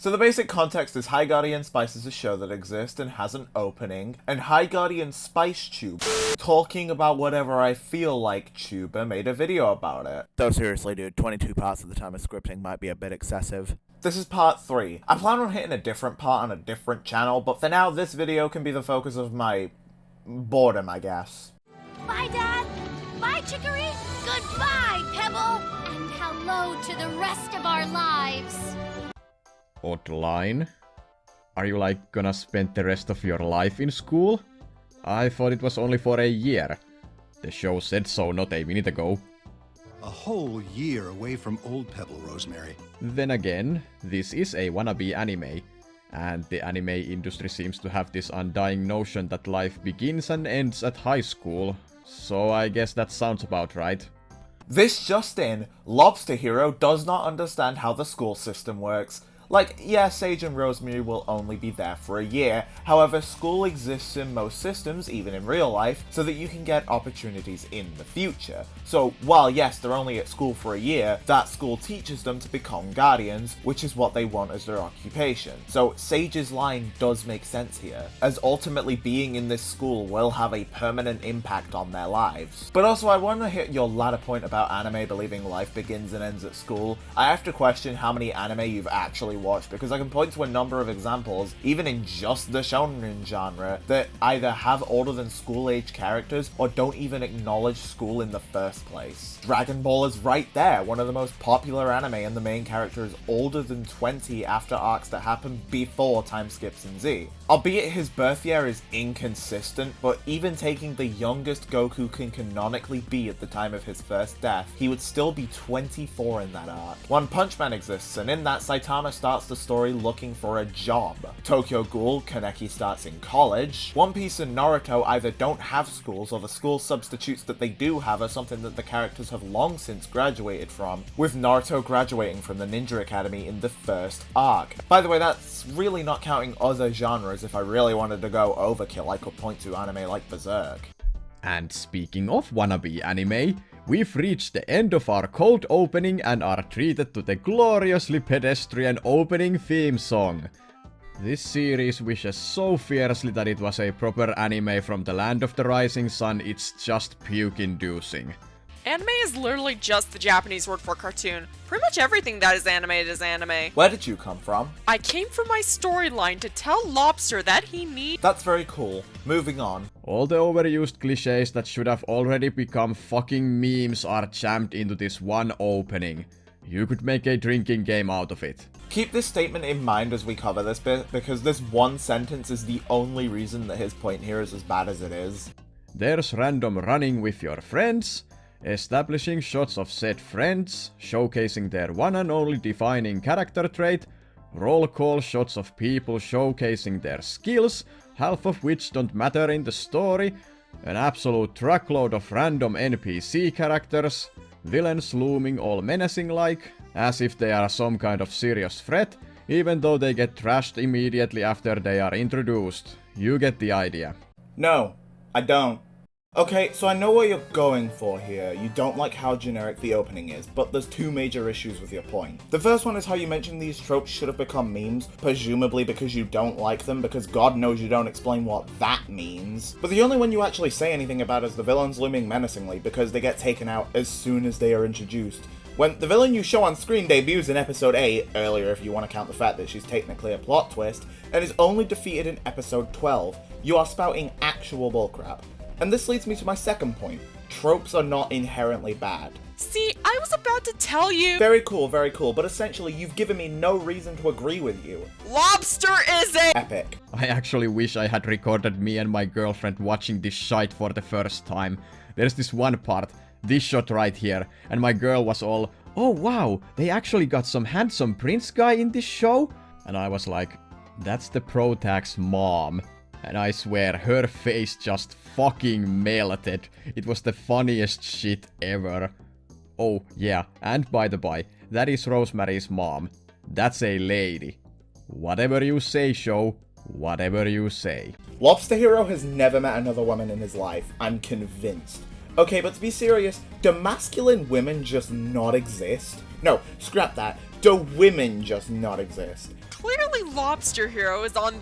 So the basic context is High Guardian Spice is a show that exists and has an opening, and High Guardian Spice Tube, talking about whatever I feel like tuber, made a video about it. Though seriously dude, 22 parts at the time of scripting might be a bit excessive. This is part 3. I plan on hitting a different part on a different channel, but for now this video can be the focus of my boredom, I guess. Bye, Dad. Bye, Chicory. Goodbye, Pebble. And hello to the rest of our lives. Odd line. Are you like gonna spend the rest of your life in school? I thought it was only for a year. The show said so not a minute ago. A whole year away from Old Pebble, Rosemary. Then again, this is a wannabe anime. And the anime industry seems to have this undying notion that life begins and ends at high school. So I guess that sounds about right. This just in, LobsterHero does not understand how the school system works. Like, yeah, Sage and Rosemary will only be there for a year, however, school exists in most systems, even in real life, so that you can get opportunities in the future. So, while yes, they're only at school for a year, that school teaches them to become guardians, which is what they want as their occupation. So, Sage's line does make sense here, as ultimately being in this school will have a permanent impact on their lives. But also, I want to hit your latter point about anime believing life begins and ends at school. I have to question how many anime you've actually watched, because I can point to a number of examples, even in just the shonen genre, that either have older than school age characters or don't even acknowledge school in the first place. Dragon Ball is right there, one of the most popular anime, and the main character is older than 20 after arcs that happen before time skips in Z. Albeit his birth year is inconsistent, but even taking the youngest Goku can canonically be at the time of his first death, he would still be 24 in that arc. One Punch Man exists, and in that Saitama starts the story looking for a job. Tokyo Ghoul, Kaneki starts in college. One Piece and Naruto either don't have schools, or the school substitutes that they do have are something that the characters have long since graduated from, with Naruto graduating from the Ninja Academy in the first arc. By the way, that's really not counting other genres. If I really wanted to go overkill, I could point to anime like Berserk. And speaking of wannabe anime, we've reached the end of our cold opening and are treated to the gloriously pedestrian opening theme song. This series wishes so fiercely that it was a proper anime from the land of the rising sun, it's just puke-inducing. Anime is literally just the Japanese word for cartoon. Pretty much everything that is animated is anime. Where did you come from? I came from my storyline to tell Lobster that he needs— That's very cool. Moving on. All the overused cliches that should have already become fucking memes are jammed into this one opening. You could make a drinking game out of it. Keep this statement in mind as we cover this bit, because this one sentence is the only reason that his point here is as bad as it is. There's random running with your friends, establishing shots of said friends, showcasing their one and only defining character trait, roll call shots of people showcasing their skills, half of which don't matter in the story, an absolute truckload of random NPC characters, villains looming all menacing-like, as if they are some kind of serious threat, even though they get trashed immediately after they are introduced. You get the idea. No, I don't. Okay, so I know what you're going for here. You don't like how generic the opening is, but there's two major issues with your point. The first one is how you mentioned these tropes should have become memes, presumably because you don't like them, because God knows you don't explain what that means. But the only one you actually say anything about is the villains looming menacingly, because they get taken out as soon as they are introduced. When the villain you show on screen debuts in episode 8, earlier if you want to count the fact that she's technically a plot twist, and is only defeated in episode 12, you are spouting actual bullcrap. And this leads me to my second point. Tropes are not inherently bad. See, I was about to tell you— Very cool, but essentially you've given me no reason to agree with you. Lobster is a— Epic. I actually wish I had recorded me and my girlfriend watching this shite for the first time. There's this one part, this shot right here, and my girl was all, "Oh wow, they actually got some handsome prince guy in this show?" And I was like, that's the Protag's mom. And I swear, her face just fucking melted. It was the funniest shit ever. Oh, yeah, and by the by, that is Rosemary's mom. That's a lady. Whatever you say, show. Whatever you say. LobsterHero has never met another woman in his life. I'm convinced. Okay, but to be serious, do masculine women just not exist? No, scrap that. Do women just not exist? Clearly Lobster Hero is on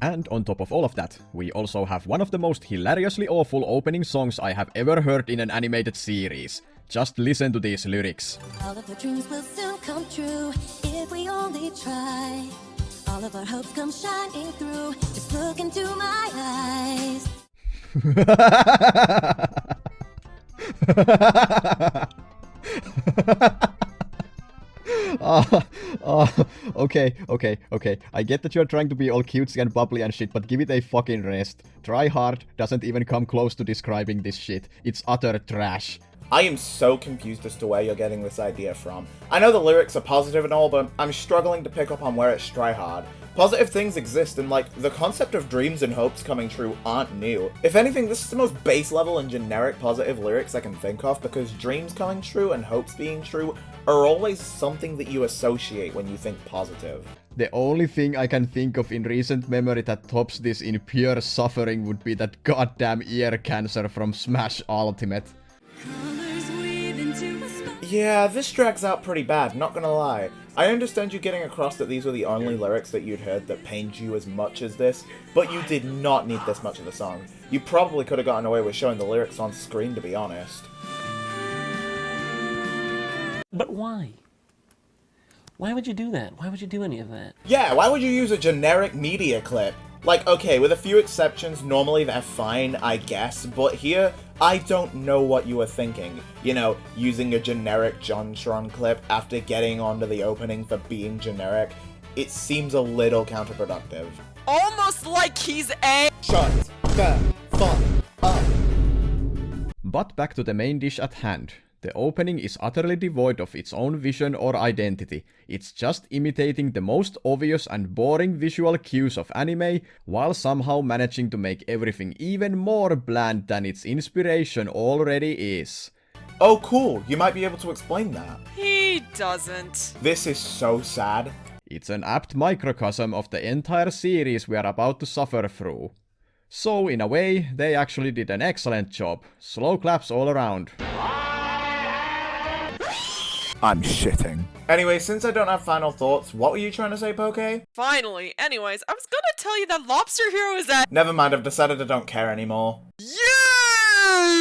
And on top of all of that, we also have one of the most hilariously awful opening songs I have ever heard in an animated series. Just listen to these lyrics. All of our dreams will soon come true if we only try. All of our hopes come shining through. Just look into my eyes. Okay. I get that you're trying to be all cutesy and bubbly and shit, but give it a fucking rest. Try Hard doesn't even come close to describing this shit. It's utter trash. I am so confused as to where you're getting this idea from. I know the lyrics are positive and all, but I'm struggling to pick up on where it's try hard. Positive things exist, and like, the concept of dreams and hopes coming true aren't new. If anything, this is the most base level and generic positive lyrics I can think of, because dreams coming true and hopes being true are always something that you associate when you think positive. The only thing I can think of in recent memory that tops this in pure suffering would be that goddamn ear cancer from Smash Ultimate. Yeah, this drags out pretty bad, not gonna lie. I understand you getting across that these were the only lyrics that you'd heard that pained you as much as this, but you did not need this much of the song. You probably could have gotten away with showing the lyrics on screen, to be honest. But why? Why would you do that? Why would you do any of that? Yeah, why would you use a generic media clip? Like, okay, with a few exceptions, normally they're fine, I guess, but here, I don't know what you were thinking. You know, using a generic JonTron clip after getting onto the opening for being generic, it seems a little counterproductive. almost like he's a- Shut the fuck up! But back to the main dish at hand. The opening is utterly devoid of its own vision or identity. It's just imitating the most obvious and boring visual cues of anime, while somehow managing to make everything even more bland than its inspiration already is. Oh cool, you might be able to explain that. He doesn't. This is so sad. It's an apt microcosm of the entire series we are about to suffer through. So in a way, they actually did an excellent job. Slow claps all around. I'm shitting. Anyway, since I don't have final thoughts, what were you trying to say, Poke? Finally. Anyways, I was gonna tell you that Lobster Hero is at- Never mind, I've decided I don't care anymore.